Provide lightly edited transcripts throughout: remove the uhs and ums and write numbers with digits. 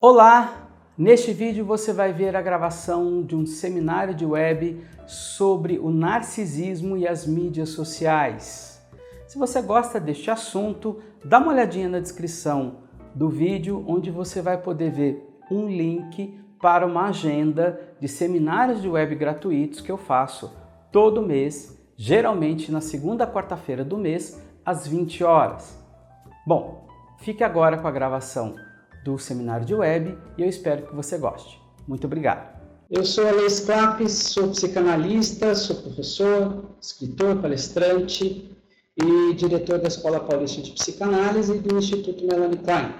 Olá! Neste vídeo você vai ver a gravação de um seminário de web sobre o narcisismo e as mídias sociais. Se você gosta deste assunto, dá uma olhadinha na descrição do vídeo, onde você vai poder ver um link para uma agenda de seminários de web gratuitos que eu faço todo mês, geralmente na segunda quarta-feira do mês, às 20 horas. Bom, fique agora com a gravação do seminário de web e eu espero que você goste. Muito obrigado. Eu sou Alex Clapes, sou psicanalista, sou professor, escritor, palestrante e diretor da Escola Paulista de Psicanálise e do Instituto Melanie Klein.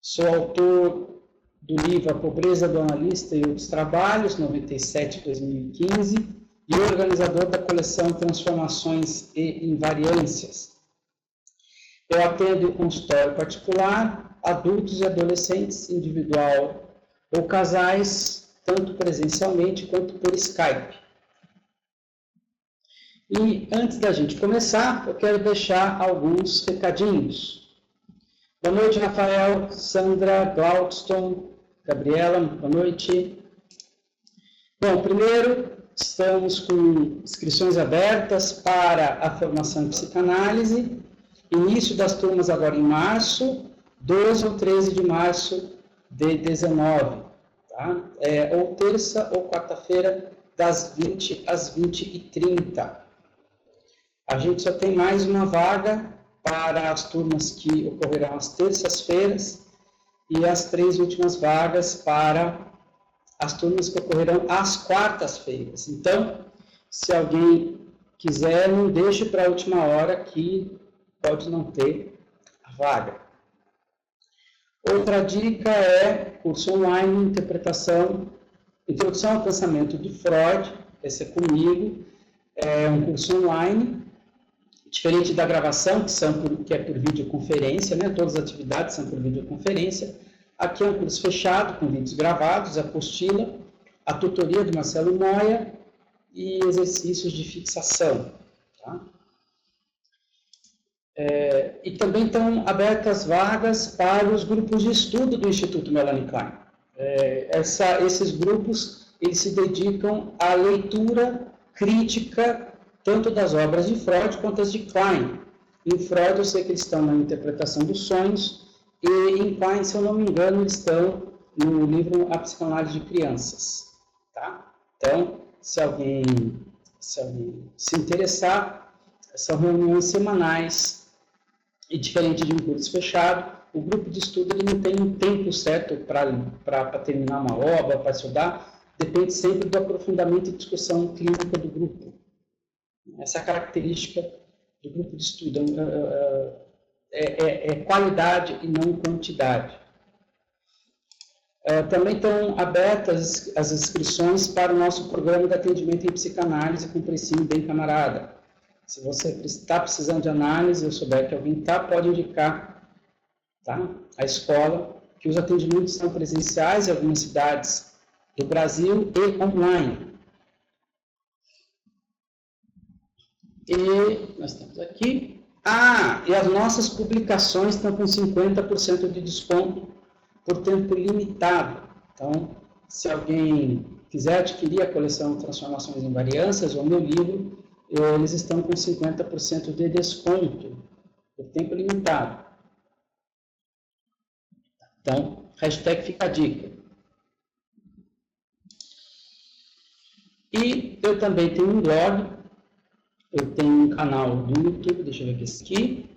Sou autor do livro A Pobreza do Analista e Outros Trabalhos, 97-2015, e organizador da coleção Transformações e Invariâncias. Eu atendo em consultório particular, adultos e adolescentes, individual ou casais, tanto presencialmente quanto por Skype. E antes da gente começar, eu quero deixar alguns recadinhos. Boa noite, Rafael, Sandra, Glaudston, Gabriela, boa noite. Bom, primeiro, estamos com inscrições abertas para a formação em psicanálise. Início das turmas agora em março, 12 ou 13 de março de 19, tá? Ou terça ou quarta-feira, das 20 às 20h30. A gente só tem mais uma vaga para as turmas que ocorrerão às terças-feiras e as 3 últimas vagas para as turmas que ocorrerão às quartas-feiras. Então, se alguém quiser, não deixe para a última hora que pode não ter a vaga. Outra dica é curso online, Introdução ao Pensamento de Freud, esse é comigo, é um curso online, diferente da gravação, que é por videoconferência, né? Todas as atividades são por videoconferência. Aqui é um curso fechado, com vídeos gravados, apostila, a tutoria do Marcelo Moya e exercícios de fixação, tá? E também estão abertas vagas para os grupos de estudo do Instituto Melanie Klein. Esses grupos eles se dedicam à leitura crítica tanto das obras de Freud quanto as de Klein. Em Freud eu sei que eles estão na interpretação dos sonhos e em Klein, se eu não me engano, eles estão no livro A Psicanálise de Crianças. Tá? Então, se alguém se interessar, são reuniões semanais. E diferente de um curso fechado, o grupo de estudo ele não tem um tempo certo para terminar uma obra, para estudar, depende sempre do aprofundamento e discussão clínica do grupo. Essa é a característica do grupo de estudo, é qualidade e não quantidade. Também estão abertas as inscrições para o nosso programa de atendimento em psicanálise com precinho bem camarada. Se você está precisando de análise, ou souber que alguém está, pode indicar, tá? A escola, que os atendimentos são presenciais em algumas cidades do Brasil e online. E nós estamos aqui. E as nossas publicações estão com 50% de desconto por tempo limitado. Então, se alguém quiser adquirir a coleção Transformações e Invariâncias, ou meu livro, eles estão com 50% de desconto por tempo limitado. Então, hashtag fica a dica. E eu também tenho um blog, eu tenho um canal do YouTube, deixa eu ver aqui,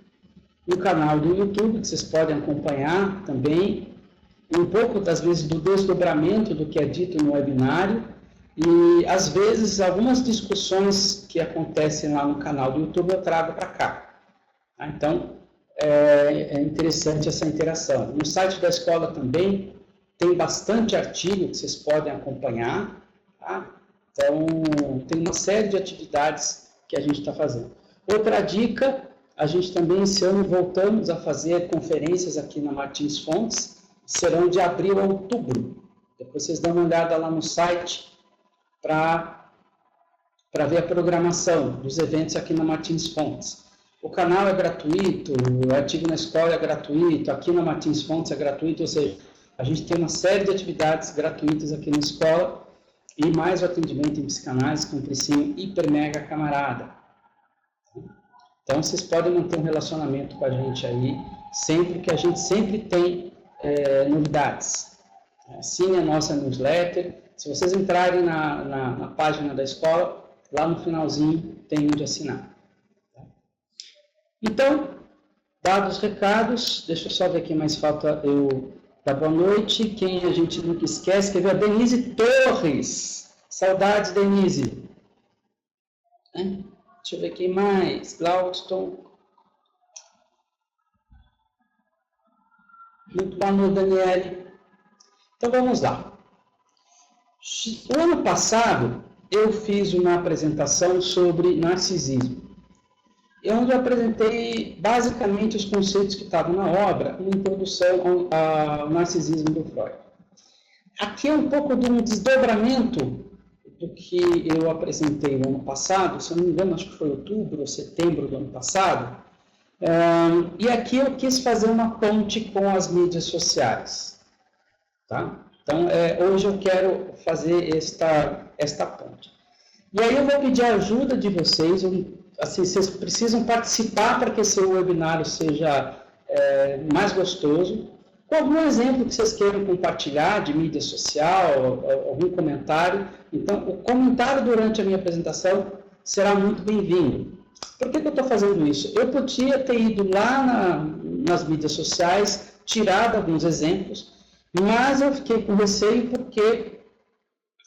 um canal do YouTube que vocês podem acompanhar também, um pouco, às vezes, do desdobramento do que é dito no webinário, e, às vezes, algumas discussões que acontecem lá no canal do YouTube eu trago para cá. Tá? Então, é interessante essa interação. No site da escola também tem bastante artigo que vocês podem acompanhar. Tá? Então, tem uma série de atividades que a gente está fazendo. Outra dica, a gente também, esse ano, voltamos a fazer conferências aqui na Martins Fontes, serão de abril a outubro. Depois vocês dão uma olhada lá no site, para ver a programação dos eventos aqui na Martins Fontes. O canal é gratuito, o artigo na escola é gratuito, aqui na Martins Fontes é gratuito, ou seja, a gente tem uma série de atividades gratuitas aqui na escola e mais o atendimento em psicanálise com um precinho hiper mega camarada. Então, vocês podem manter um relacionamento com a gente aí, sempre que a gente sempre tem novidades. Assine a nossa newsletter. Se vocês entrarem na página da escola, lá no finalzinho tem onde assinar. Então, dados os recados, deixa eu só ver aqui mais falta eu dar boa noite. Quem a gente nunca esquece, quer ver? A Denise Torres. Saudades, Denise. Deixa eu ver quem mais. Glaudston. Muito boa noite, Daniele. Então, vamos lá. O ano passado, eu fiz uma apresentação sobre narcisismo, onde eu apresentei basicamente os conceitos que estavam na obra, uma introdução ao narcisismo do Freud. Aqui é um pouco de um desdobramento do que eu apresentei no ano passado, se eu não me engano, acho que foi outubro ou setembro do ano passado, e aqui eu quis fazer uma ponte com as mídias sociais, tá? Então, hoje eu quero fazer esta ponte. E aí eu vou pedir a ajuda de vocês, assim, vocês precisam participar para que esse webinário seja mais gostoso, com algum exemplo que vocês queiram compartilhar de mídia social, algum comentário. Então, o comentário durante a minha apresentação será muito bem-vindo. Por que eu estou fazendo isso? Eu podia ter ido lá nas mídias sociais, tirado alguns exemplos, mas eu fiquei com receio porque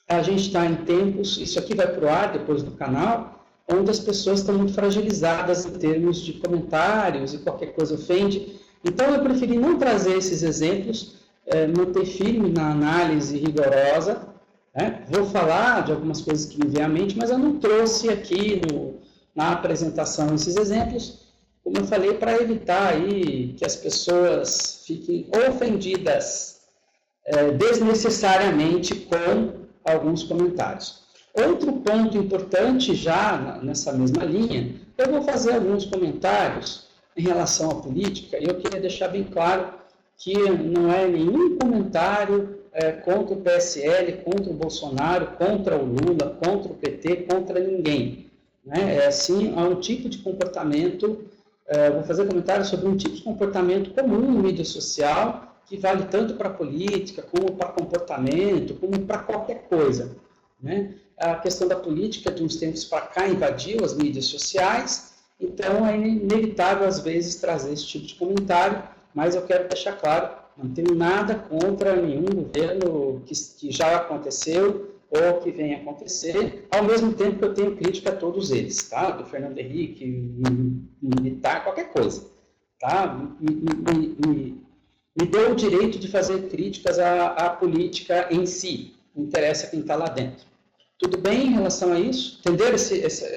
a gente está em tempos, isso aqui vai para o ar depois do canal, onde as pessoas estão muito fragilizadas em termos de comentários e qualquer coisa ofende. Então eu preferi não trazer esses exemplos, manter firme na análise rigorosa, né? Vou falar de algumas coisas que me vêm à mente, mas eu não trouxe aqui na apresentação esses exemplos, como eu falei, para evitar aí que as pessoas fiquem ofendidas desnecessariamente com alguns comentários. Outro ponto importante, já nessa mesma linha, eu vou fazer alguns comentários em relação à política, e eu queria deixar bem claro que não é nenhum comentário contra o PSL, contra o Bolsonaro, contra o Lula, contra o PT, contra ninguém. Né? Assim, há um tipo de comportamento, vou fazer comentários sobre um tipo de comportamento comum em mídia social, que vale tanto para a política, como para comportamento, como para qualquer coisa. Né? A questão da política, de uns tempos para cá, invadiu as mídias sociais, então é inevitável, às vezes, trazer esse tipo de comentário, mas eu quero deixar claro, não tenho nada contra nenhum governo que já aconteceu ou que venha acontecer, ao mesmo tempo que eu tenho crítica a todos eles, tá? Do Fernando Henrique, militar, qualquer coisa, tá? Me deu o direito de fazer críticas à política em si, não interessa quem está lá dentro. Tudo bem em relação a isso? Entenderam?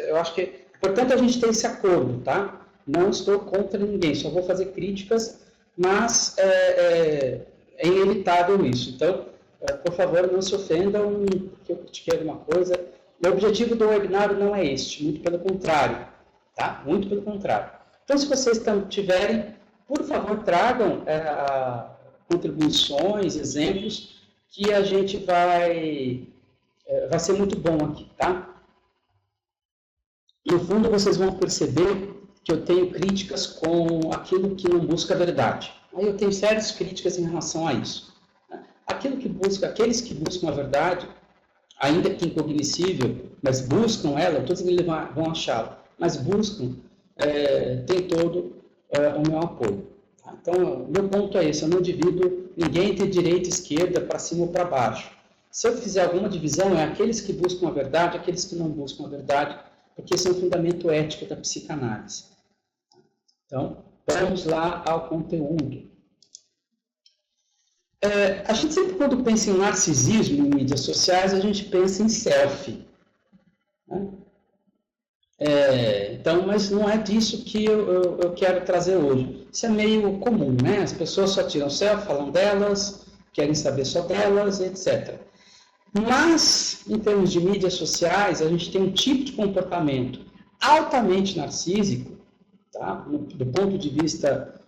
Eu acho que é importante a gente ter esse acordo, tá? Não estou contra ninguém, só vou fazer críticas, mas é inevitável isso. Então, por favor, não se ofendam, porque eu critiquei alguma coisa. O objetivo do webinário não é este, muito pelo contrário, tá? Muito pelo contrário. Então, se vocês tiverem, por favor, tragam contribuições, exemplos, que a gente vai ser muito bom aqui, tá? No fundo, vocês vão perceber que eu tenho críticas com aquilo que não busca a verdade. Aí eu tenho sérias críticas em relação a isso. Aqueles que buscam a verdade, ainda que incognoscível, mas buscam ela, não estou dizendo que eles vão achá-la, mas buscam, tem todo o meu apoio. Tá? Então, meu ponto é esse, eu não divido ninguém entre direita e esquerda, para cima ou para baixo. Se eu fizer alguma divisão, é aqueles que buscam a verdade, aqueles que não buscam a verdade, porque esse é um fundamento ético da psicanálise. Então, vamos lá ao conteúdo. A gente sempre, quando pensa em narcisismo em mídias sociais, a gente pensa em selfie. Né? Então, mas não é disso que eu quero trazer hoje. Isso é meio comum, né? As pessoas só tiram selfie, falam delas, querem saber só delas, etc. Mas, em termos de mídias sociais, a gente tem um tipo de comportamento altamente narcísico, tá? Do ponto de vista,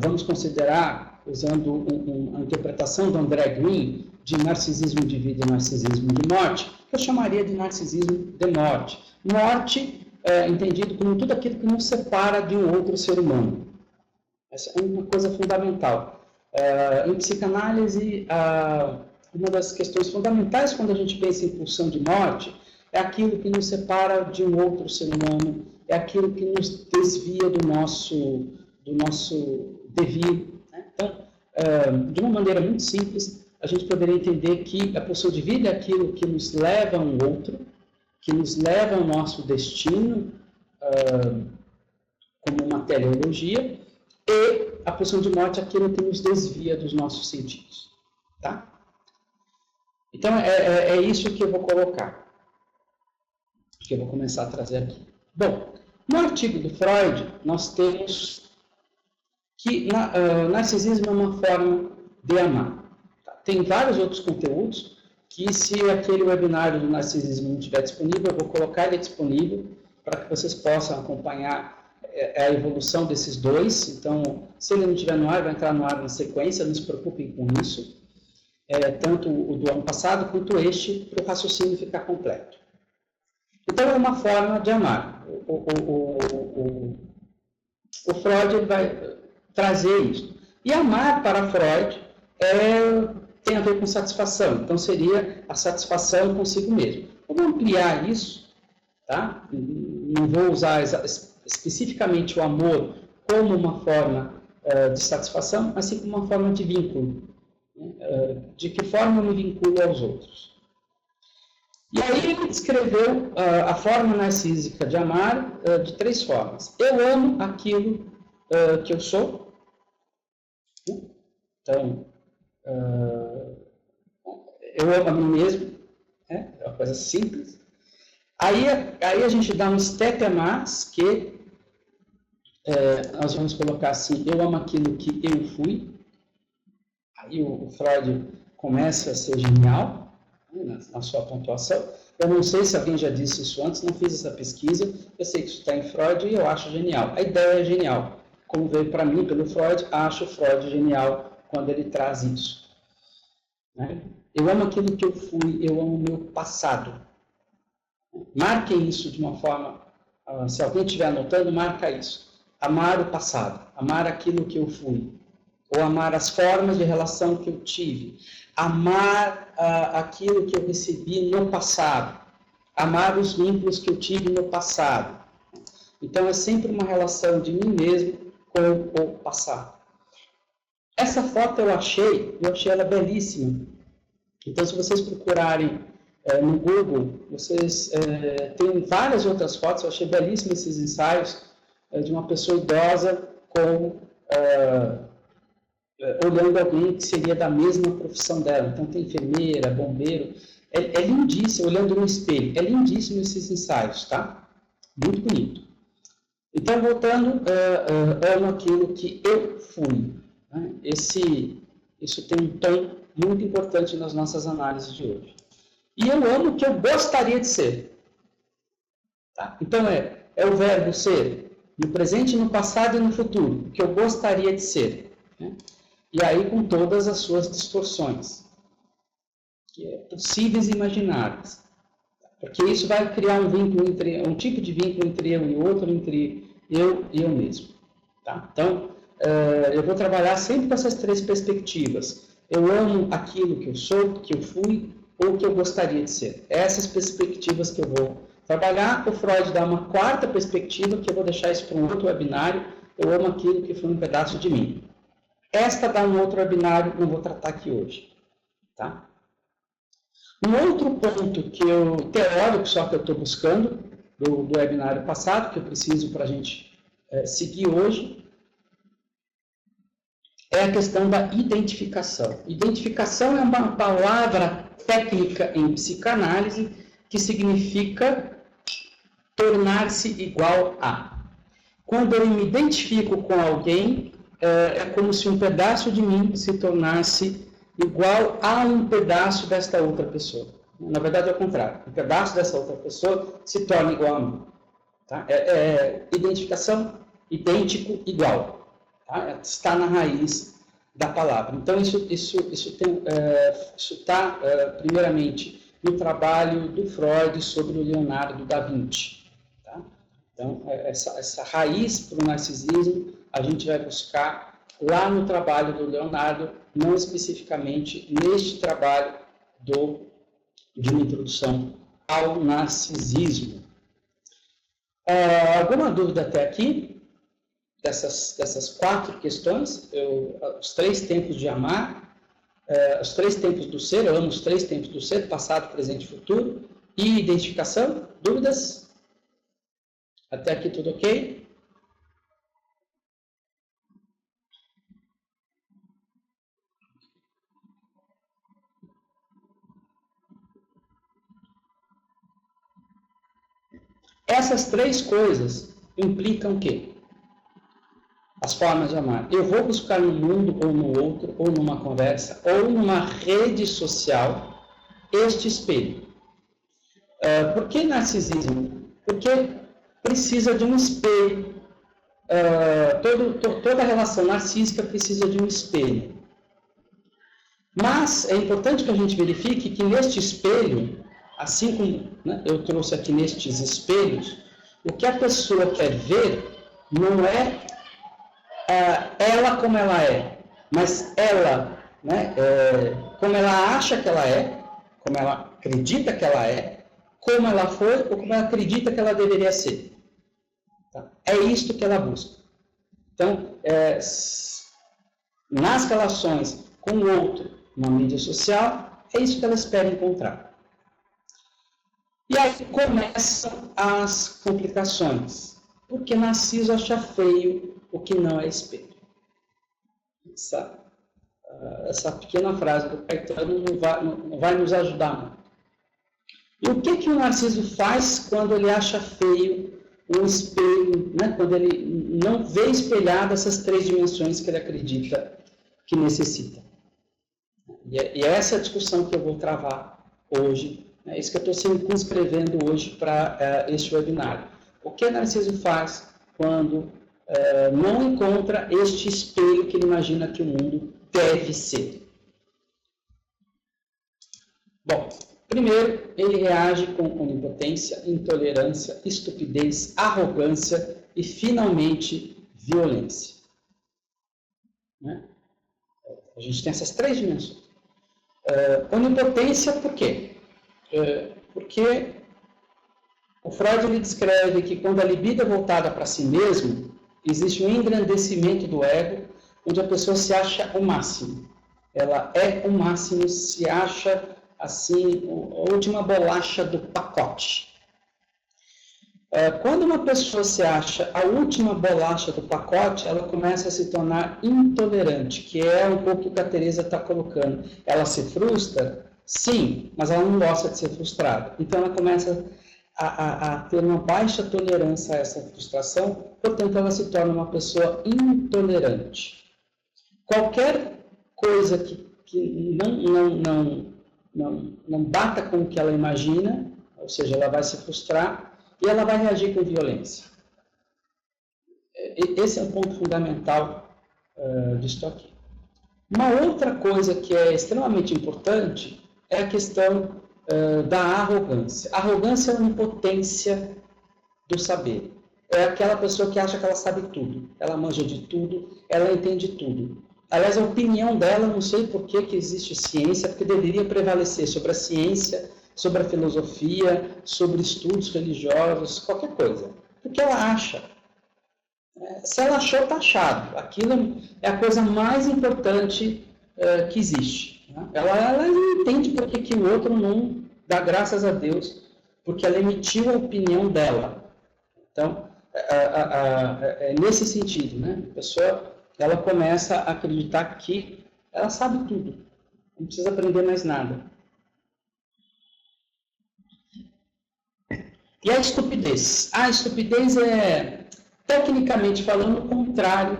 vamos considerar usando a interpretação do André Green de narcisismo de vida e narcisismo de morte, que eu chamaria de narcisismo de morte. Morte é entendido como tudo aquilo que nos separa de um outro ser humano. Essa é uma coisa fundamental. Em psicanálise, uma das questões fundamentais quando a gente pensa em pulsão de morte é aquilo que nos separa de um outro ser humano, é aquilo que nos desvia do nosso devir. Né? Então, de uma maneira muito simples, a gente poderia entender que a pulsão de vida é aquilo que nos leva a um outro, que nos leva ao nosso destino, como uma teleologia, e a pulsão de morte é aquilo que nos desvia dos nossos sentidos. Tá? Então, é isso que eu vou colocar, que eu vou começar a trazer aqui. Bom, no artigo do Freud, nós temos que narcisismo é uma forma de amar. Tá? Tem vários outros conteúdos que, se aquele webinário do narcisismo não estiver disponível, eu vou colocar ele disponível para que vocês possam acompanhar a evolução desses dois. Então, se ele não estiver no ar, vai entrar no ar na sequência, não se preocupem com isso. Tanto o do ano passado quanto este, para o raciocínio ficar completo. Então, é uma forma de amar. O Freud ele vai trazer isso. E amar para Freud tem a ver com satisfação. Então, seria a satisfação consigo mesmo. Vou ampliar isso, tá? Não vou usar especificamente o amor como uma forma de satisfação, mas sim como uma forma de vínculo. De que forma eu me vinculo aos outros. E aí ele descreveu a forma narcísica de amar de 3 formas. Eu amo aquilo que eu sou. Então, eu amo a mim mesmo. É uma coisa simples. Aí a gente dá um step a mais, que nós vamos colocar assim: eu amo aquilo que eu fui. Aí o Freud começa a ser genial, né, na sua pontuação. Eu não sei se alguém já disse isso antes, não fiz essa pesquisa, eu sei que isso está em Freud e eu acho genial. A ideia é genial. Como veio para mim pelo Freud, acho Freud genial quando ele traz isso. Né? Eu amo aquilo que eu fui, eu amo o meu passado. Marquem isso de uma forma, se alguém estiver anotando, marca isso. Amar o passado, amar aquilo que eu fui. Ou amar as formas de relação que eu tive, amar aquilo que eu recebi no passado, amar os vínculos que eu tive no passado. Então, é sempre uma relação de mim mesmo com o passado. Essa foto eu achei ela belíssima. Então, se vocês procurarem no Google, vocês tem várias outras fotos, eu achei belíssimos esses ensaios de uma pessoa idosa com... olhando alguém que seria da mesma profissão dela. Então, tem enfermeira, bombeiro. É lindíssimo, olhando no espelho. É lindíssimo esses ensaios, tá? Muito bonito. Então, voltando, amo aquilo que eu fui. Né? Isso tem um tom muito importante nas nossas análises de hoje. E eu amo o que eu gostaria de ser. Tá? Então, é o verbo ser, no presente, no passado e no futuro. O que eu gostaria de ser. Né? E aí com todas as suas distorções, que é possíveis e imagináveis. Porque isso vai criar um tipo de vínculo entre eu e outro, entre eu e eu mesmo. Tá? Então, eu vou trabalhar sempre com essas 3 perspectivas. Eu amo aquilo que eu sou, que eu fui, ou que eu gostaria de ser. Essas perspectivas que eu vou trabalhar. O Freud dá uma 4ª perspectiva, que eu vou deixar isso para um outro webinário. Eu amo aquilo que foi um pedaço de mim. Esta dá um outro webinário, não vou tratar aqui hoje. Tá? Um outro ponto teórico só que eu estou buscando, do webinário passado, que eu preciso para a gente seguir hoje, é a questão da identificação. Identificação é uma palavra técnica em psicanálise que significa tornar-se igual a. Quando eu me identifico com alguém, é como se um pedaço de mim se tornasse igual a um pedaço desta outra pessoa. Na verdade, é o contrário. Um pedaço dessa outra pessoa se torna igual a mim. Tá? Identificação, idêntico, igual. Tá? Está na raiz da palavra. Então, isso está, primeiramente, no trabalho do Freud sobre o Leonardo da Vinci. Tá? Então, essa raiz para o narcisismo, a gente vai buscar lá no trabalho do Leonardo, não especificamente neste trabalho de uma introdução ao narcisismo. Alguma dúvida até aqui? Dessas 4 questões, os 3 tempos de amar, os 3 tempos do ser, eu amo os 3 tempos do ser, passado, presente e futuro, e identificação, dúvidas? Até aqui tudo ok? Essas 3 coisas implicam o quê? As formas de amar. Eu vou buscar no mundo, ou no outro, ou numa conversa, ou numa rede social, este espelho. Por que narcisismo? Porque precisa de um espelho. Toda relação narcísica precisa de um espelho. Mas é importante que a gente verifique que neste espelho, assim como, né, eu trouxe aqui nestes espelhos, o que a pessoa quer ver não é ela como ela é, mas ela, né, como ela acha que ela é, como ela acredita que ela é, como ela foi ou como ela acredita que ela deveria ser. Tá? É isto que ela busca. Então, nas relações com o outro, na mídia social, é isso que ela espera encontrar. E aí começam as complicações, porque Narciso acha feio o que não é espelho. Essa pequena frase do Caetano não vai nos ajudar muito. E o que o Narciso faz quando ele acha feio um espelho, né? Quando ele não vê espelhado essas 3 dimensões que ele acredita que necessita? E é essa a discussão que eu vou travar hoje, é isso que eu estou circunscrevendo hoje para este webinar. O que Narciso faz quando não encontra este espelho que ele imagina que o mundo deve ser? Bom, primeiro, ele reage com onipotência, intolerância, estupidez, arrogância e, finalmente, violência. Né? A gente tem essas 3 dimensões. Onipotência, por quê? Porque o Freud ele descreve que quando a libido é voltada para si mesmo, existe um engrandecimento do ego, onde a pessoa se acha o máximo. Ela é o máximo, se acha assim, a última bolacha do pacote. Quando uma pessoa se acha a última bolacha do pacote, ela começa a se tornar intolerante, que é um pouco o que a Teresa está colocando. Ela se frustra? Sim, mas ela não gosta de ser frustrada. Então ela começa a ter uma baixa tolerância a essa frustração, portanto ela se torna uma pessoa intolerante. Qualquer coisa que não bata com o que ela imagina, ou seja, ela vai se frustrar e ela vai reagir com violência. Esse é um ponto fundamental disso aqui. Uma outra coisa que é extremamente importante é a questão da arrogância. A arrogância é a onipotência do saber. É aquela pessoa que acha que ela sabe tudo. Ela manja de tudo, ela entende tudo. Aliás, a opinião dela, não sei por que existe ciência, porque deveria prevalecer sobre a ciência, sobre a filosofia, sobre estudos religiosos, qualquer coisa. Porque ela acha. Se ela achou, está achado. Aquilo é a coisa mais importante que existe. Ela não entende por que o outro não dá graças a Deus, porque ela emitiu a opinião dela. Então, é nesse sentido, né? A pessoa ela começa a acreditar que ela sabe tudo, não precisa aprender mais nada. E a estupidez? A estupidez é, tecnicamente falando, o contrário,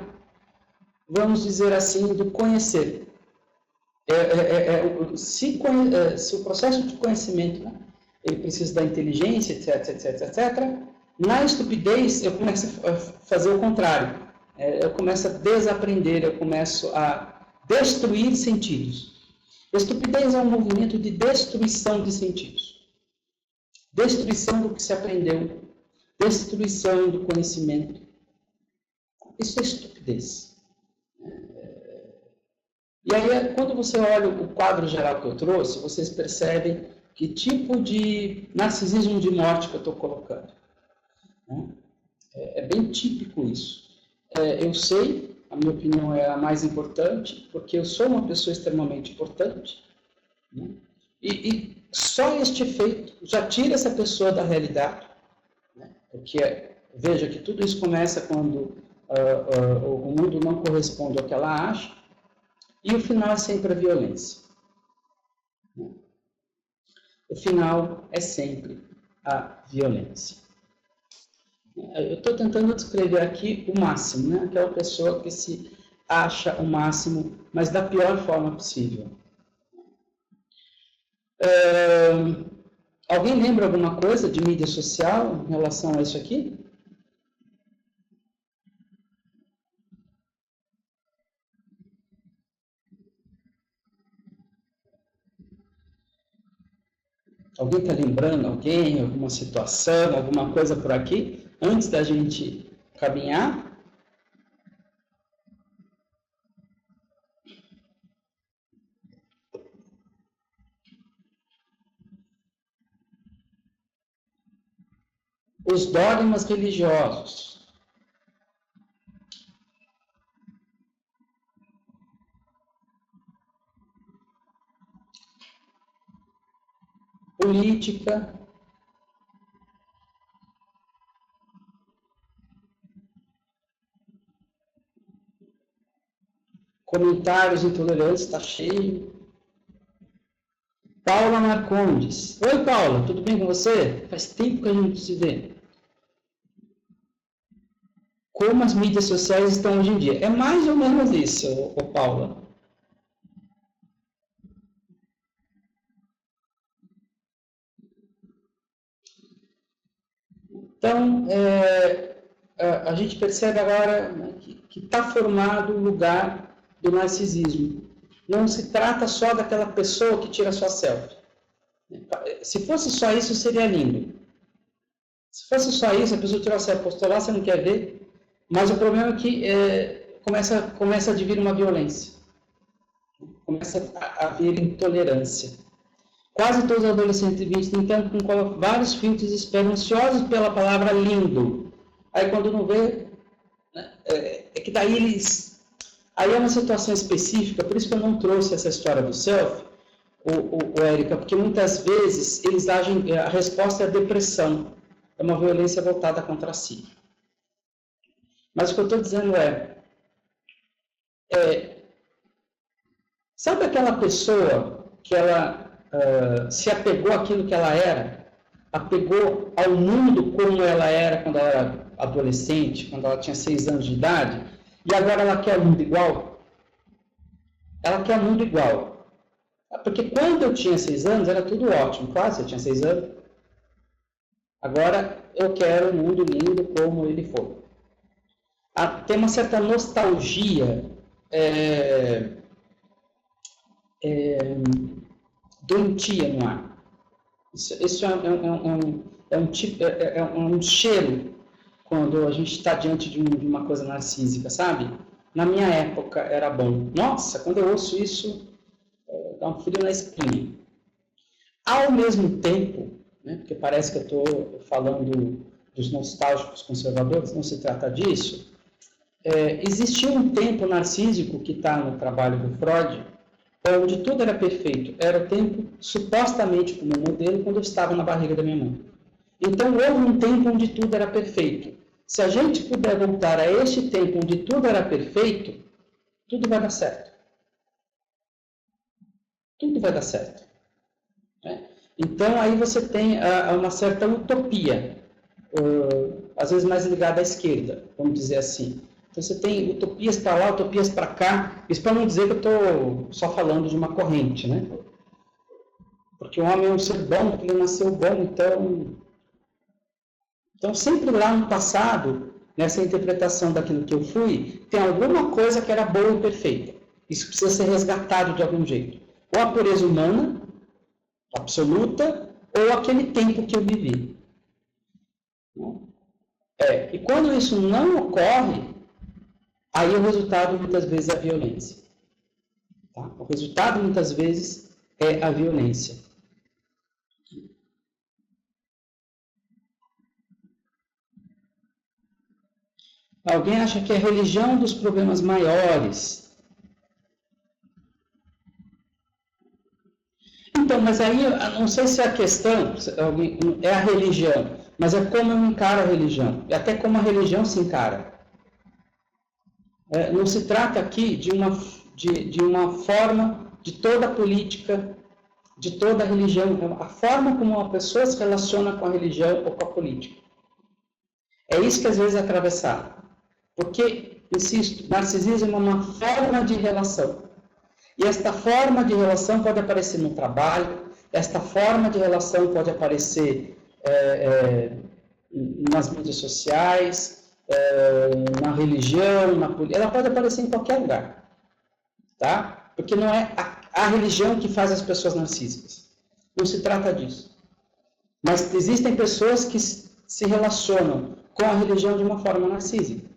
vamos dizer assim, do conhecer. Se o processo de conhecimento, né, ele precisa da inteligência, etc. Na estupidez, eu começo a fazer o contrário. Eu começo a desaprender, eu começo a Destruir sentidos. Estupidez é um movimento de destruição de sentidos. Destruição do que se aprendeu. Destruição do conhecimento. Isso é estupidez. E aí, quando você olha o quadro geral que eu trouxe, vocês percebem que tipo de narcisismo de morte que eu estou colocando. É bem típico isso. Eu sei, a minha opinião é a mais importante, porque eu sou uma pessoa extremamente importante, né? E só este efeito já tira essa pessoa da realidade, né? Porque veja que tudo isso começa quando o mundo não corresponde ao que ela acha, e o final é sempre a violência. O final é sempre a violência. Eu estou tentando descrever aqui o máximo, né? Aquela pessoa que se acha o máximo, mas da pior forma possível. Alguém lembra alguma coisa de mídia social em relação a isso aqui? Alguém está lembrando alguém, alguma situação, alguma coisa por aqui, antes da gente caminhar? Os dogmas religiosos. Política. Comentários intolerantes, está cheio. Paula Marcondes. Oi, Paula, tudo bem com você? Faz tempo que a gente não se vê. Como as mídias sociais estão hoje em dia? É mais ou menos isso, Paula. Então, a gente percebe agora, né, que está formado o lugar do narcisismo. Não se trata só daquela pessoa que tira sua selfie. Se fosse só isso, seria lindo. Se fosse só isso, a pessoa tira a selfie, postou lá, você não quer ver. Mas o problema é que começa a vir uma violência. Começa a vir intolerância. Quase todos os adolescentes de 20 tentam com vários filtros e esperam ansiosos pela palavra lindo. Aí quando não vê, né, que daí eles... Aí é uma situação específica, por isso que eu não trouxe essa história do selfie, Érica, porque muitas vezes eles agem, a resposta é a depressão, é uma violência voltada contra si. Mas o que eu estou dizendo sabe aquela pessoa que ela se apegou àquilo que ela era, apegou ao mundo como ela era quando ela era adolescente, quando ela tinha 6 anos de idade, e agora ela quer o mundo igual? Ela quer o mundo igual. Porque quando eu tinha 6 anos, era tudo ótimo. Claro, eu tinha 6 anos. Agora eu quero um mundo lindo como ele for. Tem uma certa nostalgia doentia no ar. Isso é um cheiro quando a gente está diante de uma coisa narcísica, sabe? Na minha época era bom. Nossa, quando eu ouço isso, dá um frio na espinha. Ao mesmo tempo, né, porque parece que eu estou falando dos nostálgicos conservadores, não se trata disso, existiu um tempo narcísico que está no trabalho do Freud, onde tudo era perfeito. Era o tempo, supostamente, como modelo, quando eu estava na barriga da minha mãe. Então, houve um tempo onde tudo era perfeito. Se a gente puder voltar a este tempo onde tudo era perfeito, tudo vai dar certo. Tudo vai dar certo. Né? Então, aí você tem uma certa utopia, às vezes mais ligada à esquerda, vamos dizer assim. Então, você tem utopias para lá, utopias para cá. Isso para não dizer que eu estou só falando de uma corrente, né? Porque o homem é um ser bom, porque ele nasceu bom, Então, sempre lá no passado, nessa interpretação daquilo que eu fui, tem alguma coisa que era boa e perfeita. Isso precisa ser resgatado de algum jeito. Ou a pureza humana, absoluta, ou aquele tempo que eu vivi. E quando isso não ocorre, aí o resultado muitas vezes é a violência. Tá? O resultado muitas vezes é a violência. Alguém acha que é a religião dos problemas maiores. Então, mas aí, eu não sei se a questão é a religião, mas é como eu encaro a religião, e até como a religião se encara. Não se trata aqui de uma forma de toda a política, de toda a religião, a forma como uma pessoa se relaciona com a religião ou com a política. É isso que às vezes é atravessado. Porque, insisto, narcisismo é uma forma de relação. E esta forma de relação pode aparecer no trabalho, esta forma de relação pode aparecer nas mídias sociais, na religião, na política, ela pode aparecer em qualquer lugar. Tá? Porque não é a religião que faz as pessoas narcísicas. Não se trata disso. Mas existem pessoas que se relacionam com a religião de uma forma narcísica.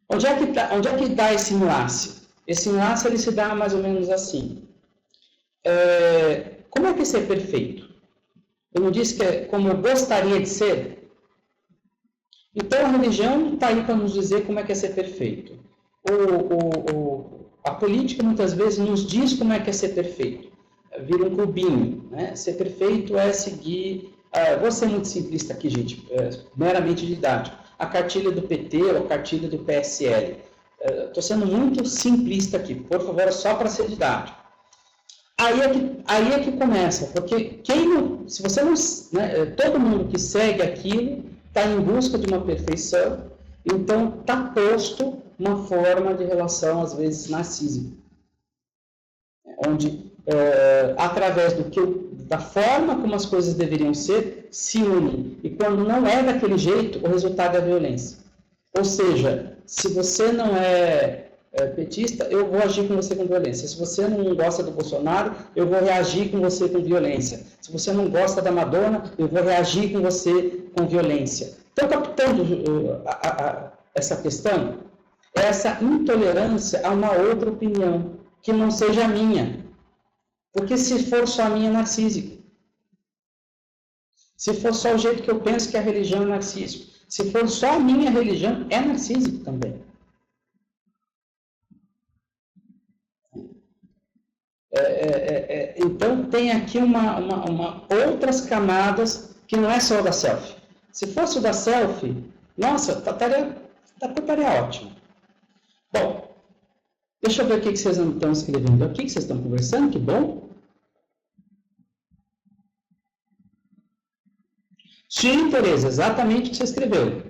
Onde é que dá esse enlace? Esse enlace ele se dá mais ou menos assim. Como é que é ser perfeito? Eu não disse que é como eu gostaria de ser? Então a religião está aí para nos dizer como é que é ser perfeito. A política muitas vezes nos diz como é que é ser perfeito. Vira um clubinho. Né? Ser perfeito é seguir... vou ser muito simplista aqui, gente, meramente didático. A cartilha do PT ou a cartilha do PSL. Estou sendo muito simplista aqui, por favor, só para ser didático. Aí é que começa, porque se você não, né, todo mundo que segue aquilo está em busca de uma perfeição, então está posto uma forma de relação, às vezes, narcísica. Onde, através da forma como as coisas deveriam ser, se unem. E quando não é daquele jeito, o resultado é a violência. Ou seja, se você não é petista, eu vou agir com você com violência. Se você não gosta do Bolsonaro, eu vou reagir com você com violência. Se você não gosta da Madonna, eu vou reagir com você com violência. Então, captando essa questão, essa intolerância a uma outra opinião, que não seja a minha. Porque se for só a minha, é narcísica. Se for só o jeito que eu penso que a religião é narcísico. Se for só a minha religião, é narcísico também. Então, tem aqui outras camadas que não é só o da selfie. Se fosse o da selfie, nossa, estaria ótimo. Bom, deixa eu ver o que vocês estão escrevendo aqui, que vocês estão conversando, que bom. Sim, Tereza, exatamente o que você escreveu.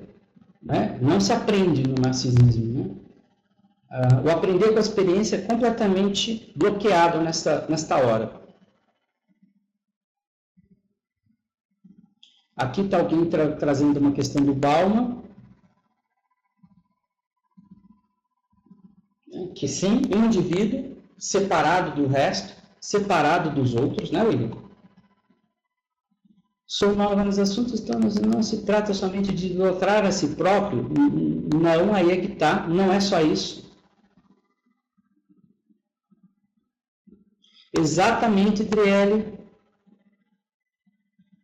Né? Não se aprende no narcisismo. Né? O aprender com a experiência é completamente bloqueado nesta hora. Aqui está alguém trazendo uma questão do Bauman. Que sim, um indivíduo separado do resto, separado dos outros, né, William? Sobre novos assuntos, então, não se trata somente de idolatrar a si próprio, não, aí é que está, não é só isso. Exatamente, Driele.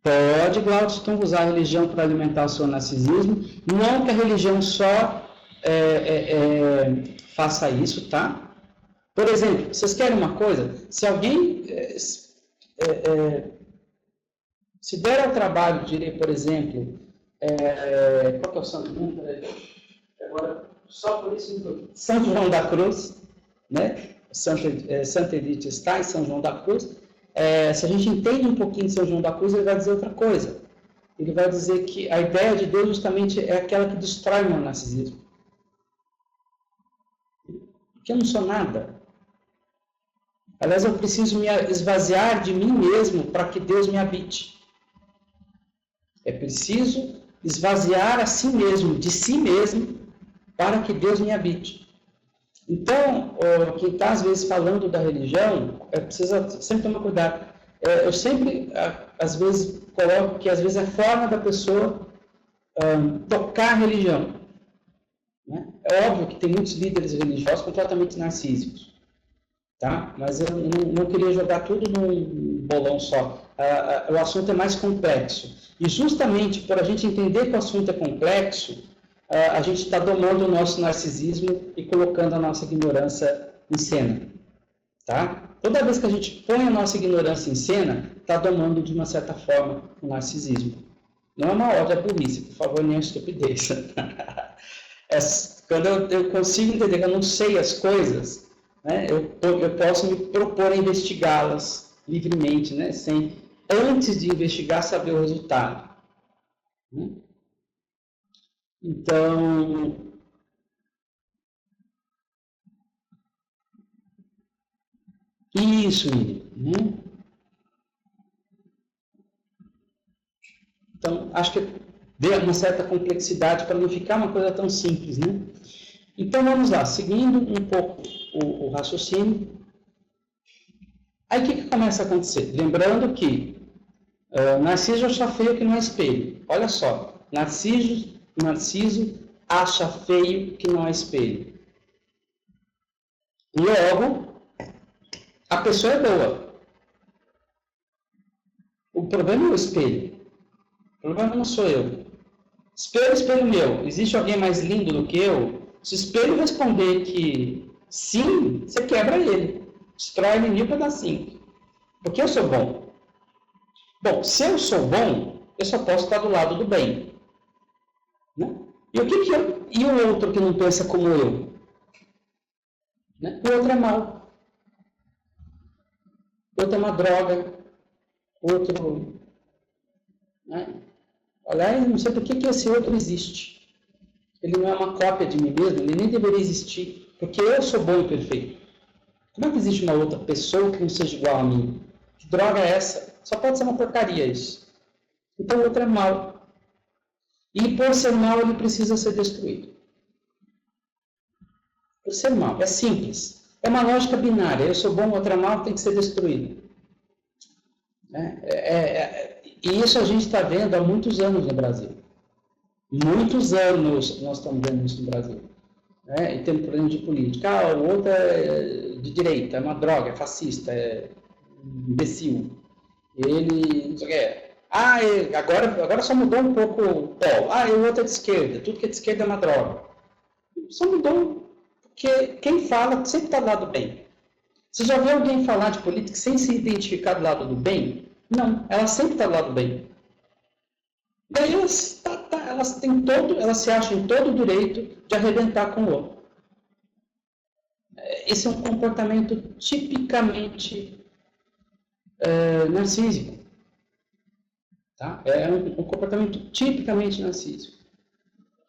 Pode, Glaudston, usar a religião para alimentar o seu narcisismo, não que a religião só faça isso, tá? Por exemplo, vocês querem uma coisa? Se alguém se der ao trabalho de, por exemplo, qual que é o santo nome? Agora, só por isso, São João da Cruz, né? Santa Edith Stein, São João da Cruz. Se a gente entende um pouquinho de São João da Cruz, ele vai dizer outra coisa. Ele vai dizer que a ideia de Deus justamente é aquela que destrói o meu narcisismo. Porque eu não sou nada. Aliás, eu preciso me esvaziar de mim mesmo para que Deus me habite. É preciso esvaziar a si mesmo, de si mesmo, para que Deus me habite. Então, quem está às vezes falando da religião, precisa sempre tomar cuidado. Eu sempre, às vezes, coloco que às vezes é forma da pessoa tocar a religião. Né? É óbvio que tem muitos líderes religiosos completamente narcísicos, tá? Mas eu não queria jogar tudo num bolão só. O assunto é mais complexo. E justamente por a gente entender que o assunto é complexo, a gente está domando o nosso narcisismo e colocando a nossa ignorância em cena. Tá? Toda vez que a gente põe a nossa ignorância em cena, está domando de uma certa forma o narcisismo. Não é uma ordem à burrice, por favor, nem a estupidez. Quando eu consigo entender que eu não sei as coisas, né, eu posso me propor a investigá-las livremente, né, sem, antes de investigar, saber o resultado. Né? Então, isso, né? Então, acho que dê uma certa complexidade para não ficar uma coisa tão simples, né? Então, vamos lá, seguindo um pouco o raciocínio. Aí, o que começa a acontecer? Lembrando que Narciso acha feio que não é espelho. Olha só, Narciso acha feio que não é espelho. Logo, a pessoa é boa. O problema é o espelho. O problema não sou eu. Espelho, espelho meu. Existe alguém mais lindo do que eu? Se o espelho responder que sim, você quebra ele. Destrói ele em mil pedacinhos. Porque eu sou bom. Bom, se eu sou bom, eu só posso estar do lado do bem. Né? E o outro que não pensa como eu? Né? O outro é mau. O outro é uma droga. O outro... Né? Aliás, não sei por que esse outro existe. Ele não é uma cópia de mim mesmo, ele nem deveria existir, porque eu sou bom e perfeito. Como é que existe uma outra pessoa que não seja igual a mim? Que droga é essa? Só pode ser uma porcaria isso. Então o outro é mau. E por ser mau, ele precisa ser destruído. Por ser mau. É simples. É uma lógica binária. Eu sou bom, o outro é mau, tem que ser destruído. E isso a gente está vendo há muitos anos no Brasil. Muitos anos nós estamos vendo isso no Brasil. E tem problema de política. O outro é de direita, é uma droga, é fascista, é imbecil. Ele, não sei o que é. Agora só mudou um pouco o polo. E o outro é de esquerda. Tudo que é de esquerda é uma droga. Só mudou porque quem fala sempre está do lado do bem. Você já viu alguém falar de política sem se identificar do lado do bem? Não, ela sempre está do lado do bem. Daí elas se acham em todo o direito de arrebentar com o outro. Esse é um comportamento tipicamente narcísico. Tá? É um comportamento tipicamente narcísico.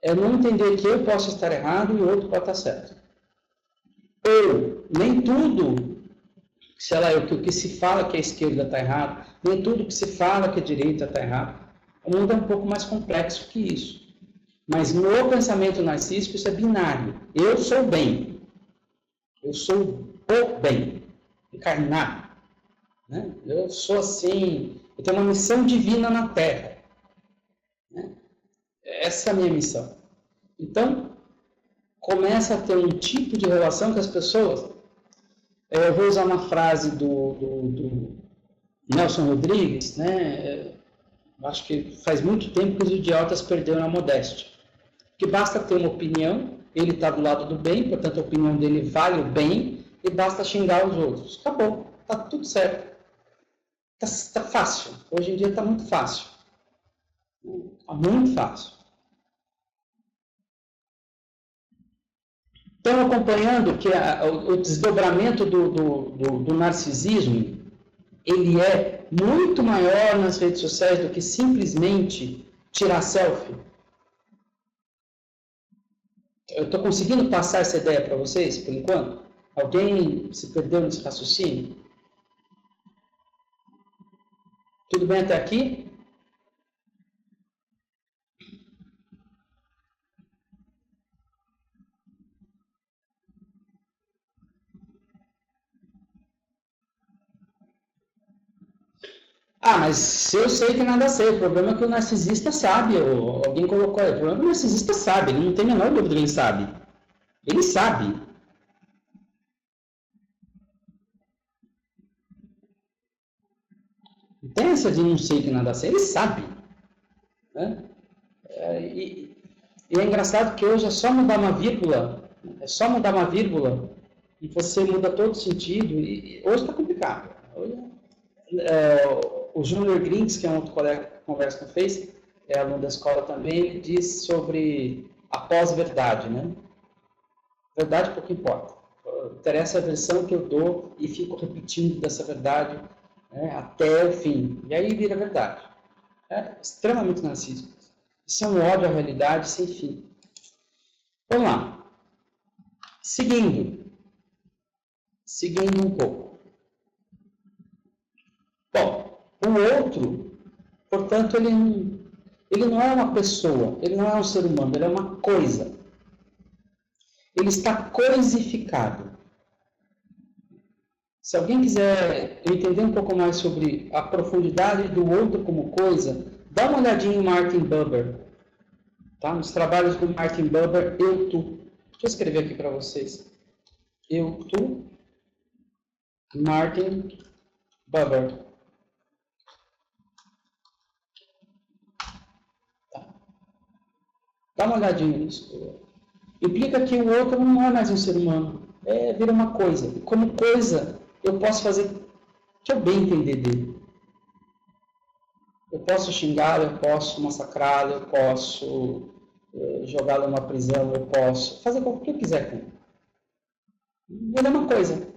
É não entender que eu posso estar errado e o outro pode estar certo. Ou nem tudo, sei lá, o que se fala que a esquerda está errado, nem tudo que se fala que a direita está errado. O mundo é um pouco mais complexo que isso. Mas no pensamento narcísico isso é binário. Eu sou bem. Eu sou o bem. Encarnado. Né? Eu sou assim. Eu tenho uma missão divina na Terra. Né? Essa é a minha missão. Então, começa a ter um tipo de relação que as pessoas... Eu vou usar uma frase do Nelson Rodrigues, né? Acho que faz muito tempo que os idiotas perderam a modéstia. Que basta ter uma opinião, ele está do lado do bem, portanto a opinião dele vale o bem, e basta xingar os outros. Acabou, está tudo certo. Está fácil. Hoje em dia está muito fácil. Está muito fácil. Estão acompanhando que o desdobramento do narcisismo, ele é muito maior nas redes sociais do que simplesmente tirar selfie. Eu estou conseguindo passar essa ideia para vocês, por enquanto? Alguém se perdeu nesse raciocínio? Tudo bem até aqui? Ah, mas se eu sei que nada sei, o problema é que o narcisista sabe, ou alguém colocou aí, o problema é que o narcisista sabe, ele não tem a menor dúvida que ele sabe. Ele sabe. Não tem essa de não sei que nada sei, ele sabe. Né? E é engraçado que hoje é só mudar uma vírgula, e você muda todo o sentido, e hoje está complicado. Hoje, o Júnior Grinks, que é um outro colega que conversa com o Face, é aluno da escola também, ele diz sobre a pós-verdade, né? Verdade pouco importa. Interessa a versão que eu dou e fico repetindo dessa verdade, né, até o fim. E aí vira verdade. É extremamente narcísico. Isso é um ódio à realidade sem fim. Vamos lá. Seguindo um pouco. Bom, o outro, portanto, ele não é uma pessoa, ele não é um ser humano, ele é uma coisa. Ele está coisificado. Se alguém quiser entender um pouco mais sobre a profundidade do outro como coisa, dá uma olhadinha em Martin Buber. Tá? Nos trabalhos do Martin Buber, Eu, Tu. Deixa eu escrever aqui para vocês. Eu, Tu, Martin Buber. Tá. Dá uma olhadinha nisso. Implica que o outro não é mais um ser humano. Vira uma coisa. E como coisa, eu posso fazer o que eu bem entender dele. Eu posso xingá-lo, eu posso massacrá-lo, eu posso jogá-lo numa prisão, eu posso fazer o que eu quiser com ele. Ele é uma coisa.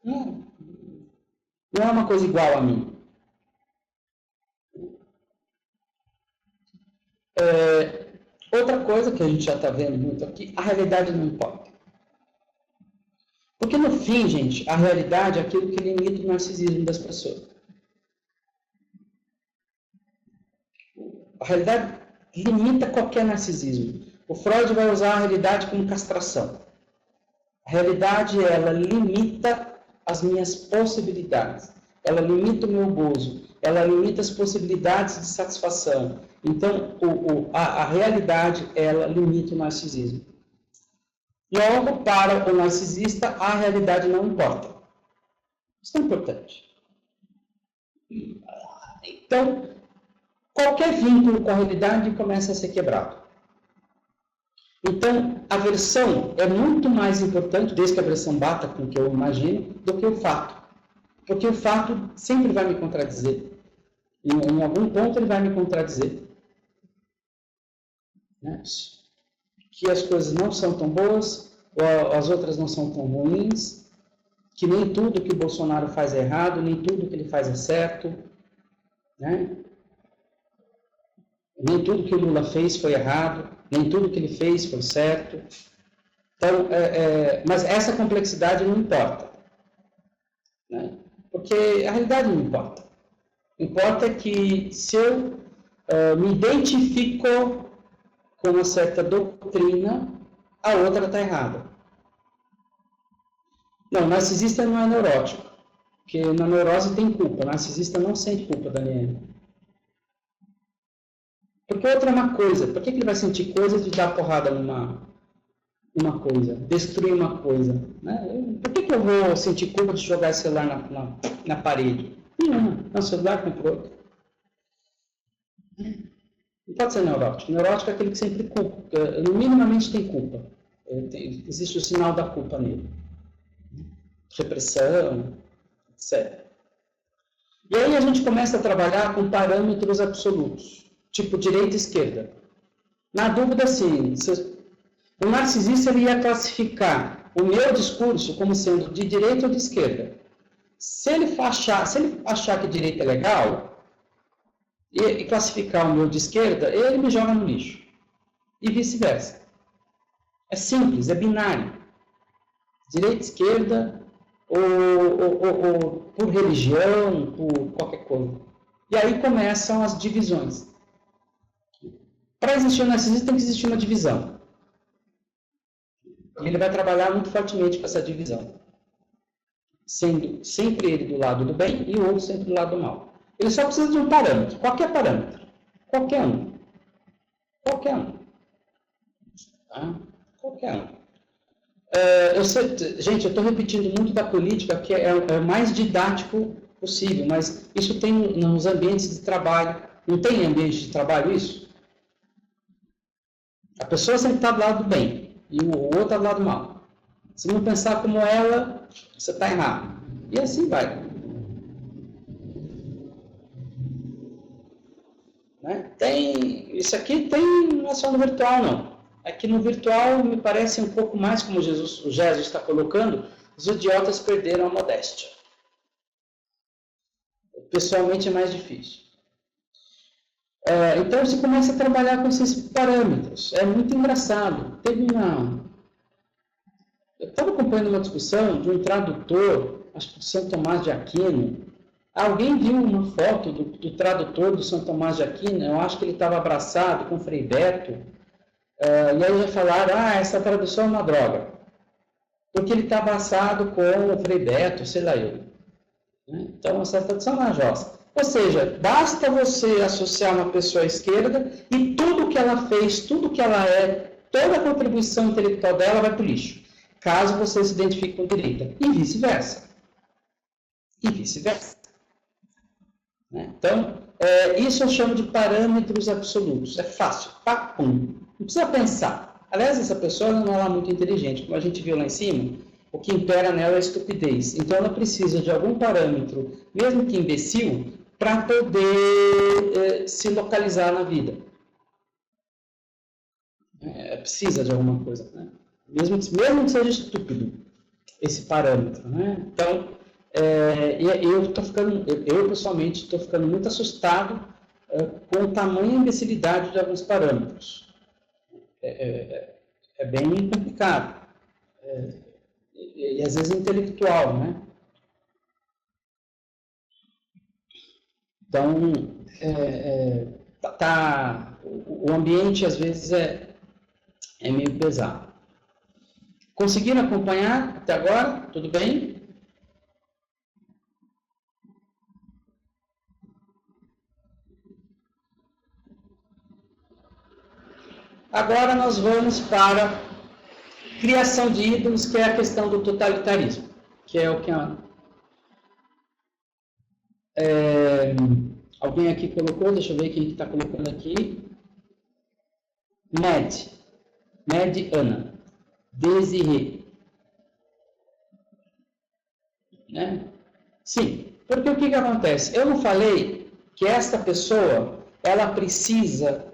Não é uma coisa igual a mim. Outra coisa que a gente já está vendo muito aqui, a realidade não importa. Porque no fim, gente, a realidade é aquilo que limita o narcisismo das pessoas. A realidade limita qualquer narcisismo. O Freud vai usar a realidade como castração. A realidade, ela limita as minhas possibilidades. Ela limita o meu gozo. Ela limita as possibilidades de satisfação. Então, a realidade, ela limita o narcisismo. Logo, para o narcisista, a realidade não importa. Isso é importante. Então, qualquer vínculo com a realidade começa a ser quebrado. Então, a versão é muito mais importante, desde que a versão bata com o que eu imagino, do que o fato. Porque o fato sempre vai me contradizer. Em algum ponto ele vai me contradizer. Né? Que as coisas não são tão boas, ou as outras não são tão ruins, que nem tudo que o Bolsonaro faz é errado, nem tudo que ele faz é certo, né? Nem tudo que o Lula fez foi errado, nem tudo que ele fez foi certo. Então, mas essa complexidade não importa. Né? Porque a realidade não importa. Importa que se eu me identifico com uma certa doutrina, a outra está errada. Não, narcisista não é neurótico, porque na neurose tem culpa, narcisista não sente culpa, Daniela. Porque outra é uma coisa, por que ele vai sentir coisa de dar porrada numa coisa, destruir uma coisa? Né? Por que eu vou sentir culpa de jogar esse celular na parede? Nenhuma, o celular comprou. Não pode ser neurótico. Neurótico é aquele que sempre culpa, minimamente tem culpa. Existe o sinal da culpa nele. Repressão, etc. E aí a gente começa a trabalhar com parâmetros absolutos, tipo direita e esquerda. Na dúvida, sim, o narcisista ele ia classificar o meu discurso como sendo de direita ou de esquerda. Se ele achar que direita é legal, e classificar o meu de esquerda, ele me joga no lixo. E vice-versa. É simples, é binário. Direita, esquerda, ou por religião, por qualquer coisa. E aí começam as divisões. Para existir um narcisista tem que existir uma divisão. E ele vai trabalhar muito fortemente com essa divisão. Sendo sempre ele do lado do bem e o outro sempre do lado do mal. Ele só precisa de um parâmetro, qualquer parâmetro. Qualquer um. Qualquer um. Tá? Qualquer um. Gente, eu estou repetindo muito da política, que é o mais didático possível, mas isso tem nos ambientes de trabalho. Não tem ambiente de trabalho isso? A pessoa sempre está do lado do bem e o outro está do lado do mal. Se não pensar como ela, você está errado. E assim vai. Né? Isso aqui não é só no virtual, não. Aqui no virtual me parece um pouco mais como o Jesus está colocando, os idiotas perderam a modéstia. Pessoalmente é mais difícil. Então você começa a trabalhar com esses parâmetros. É muito engraçado. Eu estava acompanhando uma discussão de um tradutor, acho que de São Tomás de Aquino. Alguém viu uma foto do tradutor do São Tomás de Aquino? Eu acho que ele estava abraçado com o Frei Beto. E aí já falaram, essa tradução é uma droga. Porque ele está abraçado com o Frei Beto, sei lá eu. Então, essa tradução não é jossa. Ou seja, basta você associar uma pessoa à esquerda e tudo que ela fez, tudo que ela é, toda a contribuição intelectual dela vai para o lixo. Caso você se identifique com direita. E vice-versa. E vice-versa. Então, isso eu chamo de parâmetros absolutos. É fácil. Papum. Não precisa pensar. Aliás, essa pessoa não é muito inteligente. Como a gente viu lá em cima, o que impera nela é a estupidez. Então, ela precisa de algum parâmetro, mesmo que imbecil, para poder se localizar na vida. Precisa de alguma coisa, né? Mesmo que seja estúpido, esse parâmetro, né? Então, eu pessoalmente estou ficando muito assustado com o tamanho e imbecilidade de alguns parâmetros. É bem complicado. E às vezes intelectual, né? Então, o ambiente às vezes é meio pesado. Conseguiram acompanhar até agora? Tudo bem? Agora nós vamos para criação de ídolos, que é a questão do totalitarismo, que é o que alguém aqui colocou, deixa eu ver quem está colocando aqui. Ana, Desirê. Né? Sim, porque o que acontece? Eu não falei que esta pessoa, ela precisa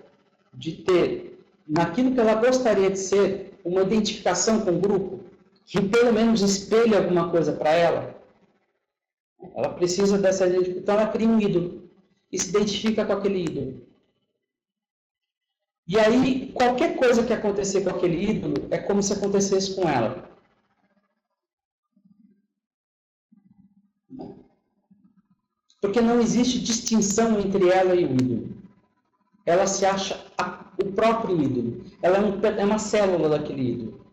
de ter, naquilo que ela gostaria de ser, uma identificação com o grupo, que pelo menos espelhe alguma coisa para ela. Ela precisa dessa identificação, então ela cria um ídolo e se identifica com aquele ídolo. E aí, qualquer coisa que acontecer com aquele ídolo é como se acontecesse com ela. Porque não existe distinção entre ela e o ídolo. Ela se acha o próprio ídolo. Ela é uma célula daquele ídolo.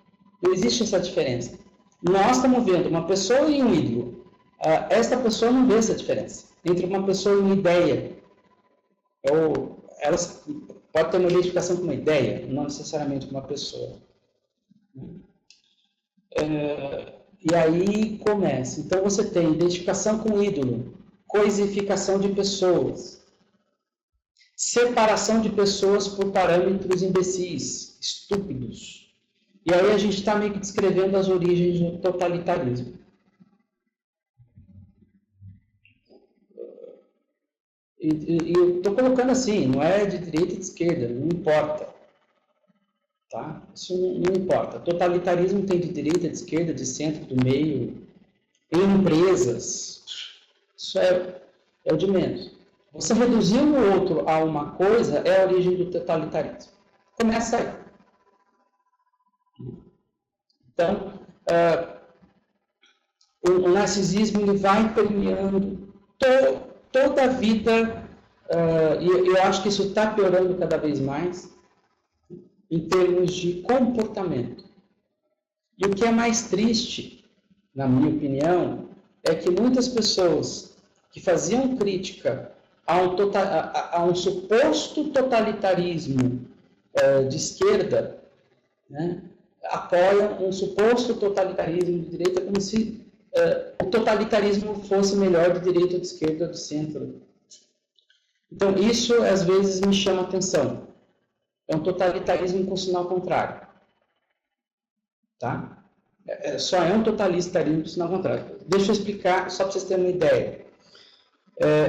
Não existe essa diferença. Nós estamos vendo uma pessoa e um ídolo. Esta pessoa não vê essa diferença entre uma pessoa e uma ideia. Ela pode ter uma identificação com uma ideia, não necessariamente com uma pessoa. E aí começa. Então você tem identificação com o ídolo, coisificação de pessoas, separação de pessoas por parâmetros imbecis, estúpidos. E aí a gente está meio que descrevendo as origens do totalitarismo. E eu estou colocando assim, não é de direita e de esquerda, não importa. Tá? Isso não importa. Totalitarismo tem de direita, de esquerda, de centro, do meio, em empresas. Isso é o de menos. Você reduzir o outro a uma coisa é a origem do totalitarismo. Começa aí. Então, o narcisismo ele vai permeando toda a vida, e eu acho que isso está piorando cada vez mais, em termos de comportamento. E o que é mais triste, na minha opinião, é que muitas pessoas que faziam crítica a um suposto totalitarismo de esquerda, né, apoiam um suposto totalitarismo de direita como se o totalitarismo fosse melhor de direita ou de esquerda ou de centro. Então, isso às vezes me chama atenção. É um totalitarismo com sinal contrário. Tá? Só é um totalitarismo com sinal contrário. Deixa eu explicar, só para vocês terem uma ideia.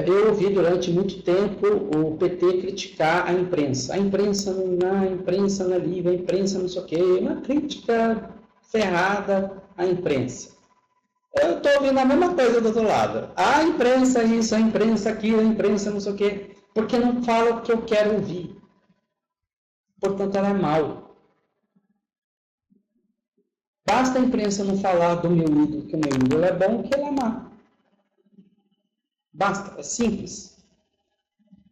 Eu ouvi durante muito tempo o PT criticar a imprensa. A imprensa não é livre, a imprensa não sei o quê. Uma crítica ferrada à imprensa. Eu estou ouvindo a mesma coisa do outro lado. A imprensa isso, a imprensa aquilo, a imprensa não sei o quê. Porque não fala o que eu quero ouvir. Portanto, ela é mal. Basta a imprensa não falar do meu ídolo, que o meu ídolo é bom, que ele é má. Basta, é simples.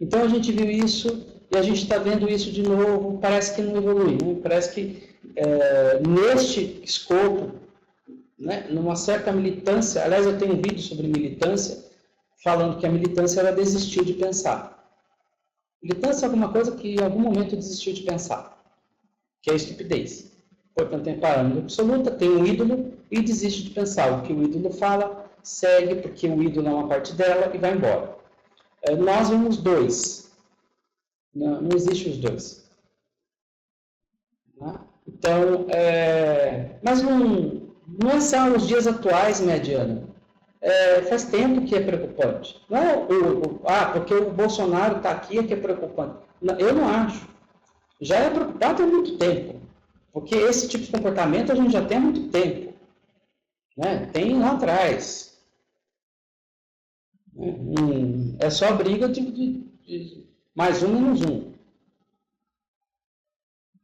Então a gente viu isso e a gente está vendo isso de novo, parece que não evolui, né? Parece que neste escopo, né, numa certa militância, aliás eu tenho um vídeo sobre militância, falando que a militância ela desistiu de pensar. Militância é alguma coisa que em algum momento desistiu de pensar, que é a estupidez. Portanto, tem parâmetro absoluta, tem um ídolo e desiste de pensar. O que o ídolo fala, segue, porque o ídolo é uma parte dela e vai embora. Nós vimos dois. Não existe os dois. Então, mas não é só os dias atuais, mediano. Faz tempo que é preocupante. Não é porque o Bolsonaro está aqui é que é preocupante. Não, eu não acho. Já é preocupante há muito tempo. Porque esse tipo de comportamento a gente já tem há muito tempo. Né? Tem lá atrás. É só briga de mais um menos um.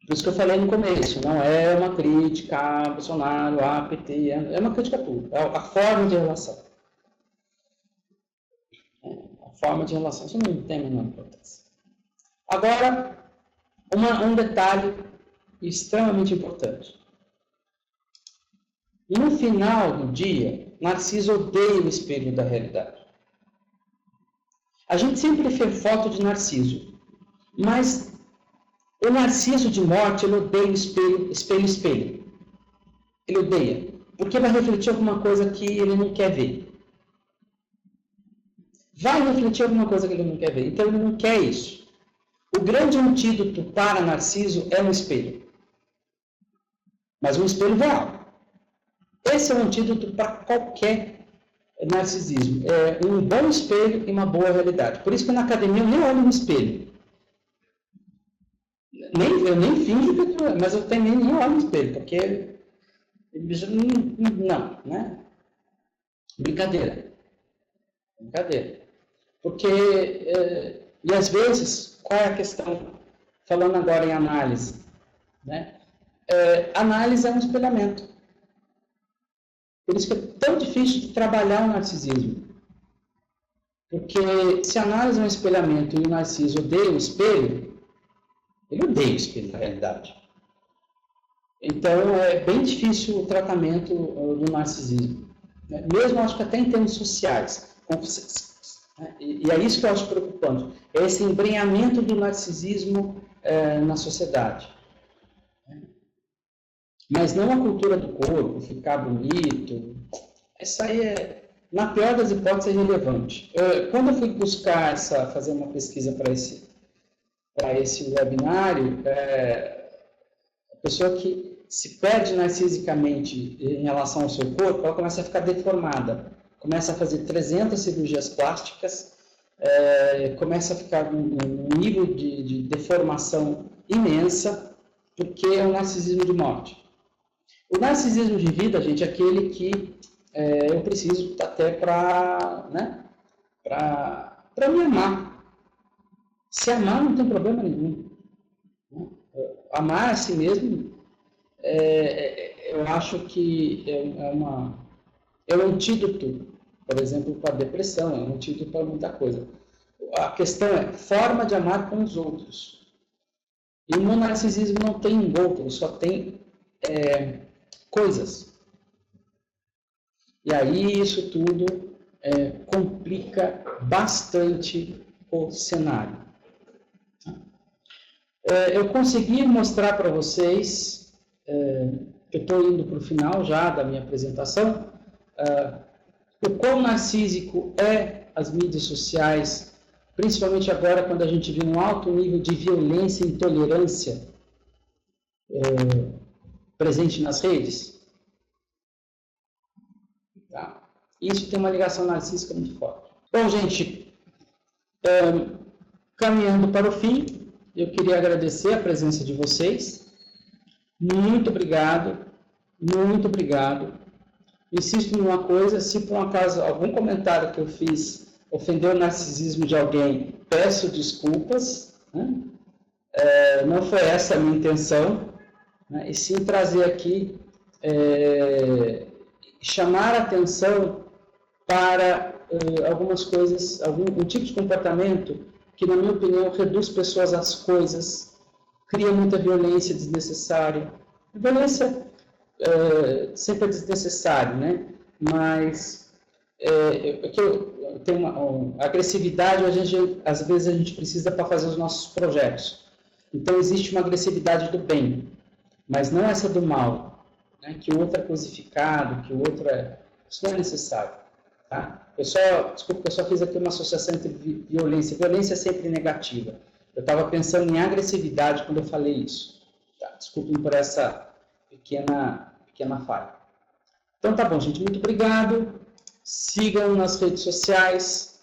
Por isso que eu falei no começo, não é uma crítica a Bolsonaro, a PT, é uma crítica a tudo. É a forma de relação. A forma de relação, isso não tem a menor importância. Agora, um detalhe extremamente importante. No final do dia, Narciso odeia o espelho da realidade. A gente sempre fez foto de Narciso, mas o Narciso de morte, ele odeia o espelho. Ele odeia, porque vai refletir alguma coisa que ele não quer ver. Vai refletir alguma coisa que ele não quer ver, então ele não quer isso. O grande antídoto para Narciso é um espelho. Mas um espelho real. Esse é o antídoto para qualquer narcisismo. É um bom espelho e uma boa realidade. Por isso que na academia eu nem olho no espelho. Eu nem finjo que eu, mas eu também nem olho no espelho, porque não, né? Brincadeira. Porque, e às vezes, qual é a questão? Falando agora em análise, né? Análise é um espelhamento. Por isso que é tão difícil de trabalhar o narcisismo. Porque se a análise é um espelhamento e o narciso odeia o espelho, ele odeia o espelho na realidade. Então é bem difícil o tratamento do narcisismo. Mesmo acho que até em termos sociais. E é isso que eu acho preocupante. É esse embrenhamento do narcisismo na sociedade. Mas não a cultura do corpo, ficar bonito. Isso aí na pior das hipóteses, é irrelevante. Quando eu fui buscar fazer uma pesquisa para esse webinário, a pessoa que se perde narcisicamente em relação ao seu corpo, ela começa a ficar deformada. Começa a fazer 300 cirurgias plásticas, começa a ficar num nível de deformação imensa, porque é um narcisismo de morte. O narcisismo de vida, gente, é aquele que eu preciso até para me amar. Se amar não tem problema nenhum. Né? Amar a si mesmo, eu acho que é um antídoto, por exemplo, para a depressão, é um antídoto para muita coisa. A questão é forma de amar com os outros. E no narcisismo não tem um outro, só tem coisas. E aí isso tudo complica bastante o cenário. Eu consegui mostrar para vocês, eu estou indo para o final já da minha apresentação, o quão narcísico as mídias sociais, principalmente agora quando a gente vê um alto nível de violência e intolerância presente nas redes. Tá? Isso tem uma ligação narcísica muito forte. Bom, gente, caminhando para o fim, eu queria agradecer a presença de vocês. Muito obrigado, muito obrigado. Insisto em uma coisa, se por um acaso algum comentário que eu fiz ofendeu o narcisismo de alguém, peço desculpas, né? Não foi essa a minha intenção, né? E sim trazer aqui, chamar a atenção para algumas coisas, um tipo de comportamento que, na minha opinião, reduz pessoas às coisas, cria muita violência desnecessária. Violência sempre é desnecessário, né? Mas tem agressividade, às vezes a gente precisa para fazer os nossos projetos. Então, existe uma agressividade do bem, mas não essa do mal, né? Que o outro é cosificado, que o outro isso não é necessário. Tá? Desculpa, eu só fiz aqui uma associação entre violência. Violência é sempre negativa. Eu estava pensando em agressividade quando eu falei isso. Tá? Desculpem por essa pequena falha. Então tá bom, gente. Muito obrigado. Sigam nas redes sociais.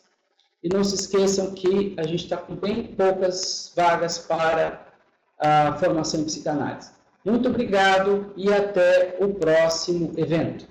E não se esqueçam que a gente está com bem poucas vagas para a formação em psicanálise. Muito obrigado e até o próximo evento.